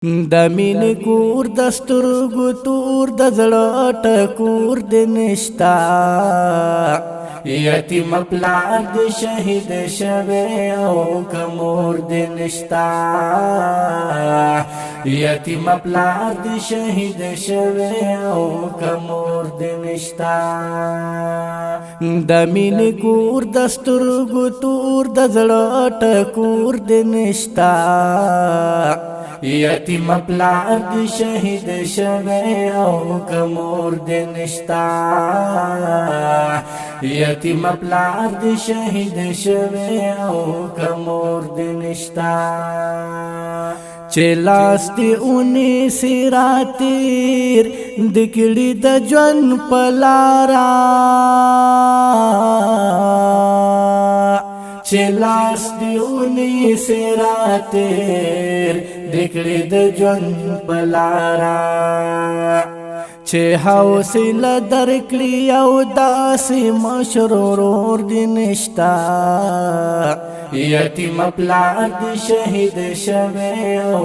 د مینې کور د سترګو تور د زړه ټکور د نشتا یتیم پلار د شهید شوی او کمور د نشتا یتیم پلار د شهید شوی او کمور د نشتا د مینې کور د سترګو تور د زړه ټکور د نشتا یتیم پلار د شهید شوی او کمور د نشتا یتیم پلار د شهید شوی او کمور د نشتا چې لاس دی اونې سراتیر د کړي د ژوند پلارا چې لاس دی اونې سراتیر د کړي د ژوند پلارا چې حوصله درکړي او داسې مشرور دی نشتا یتیم پلار د شهید شوی او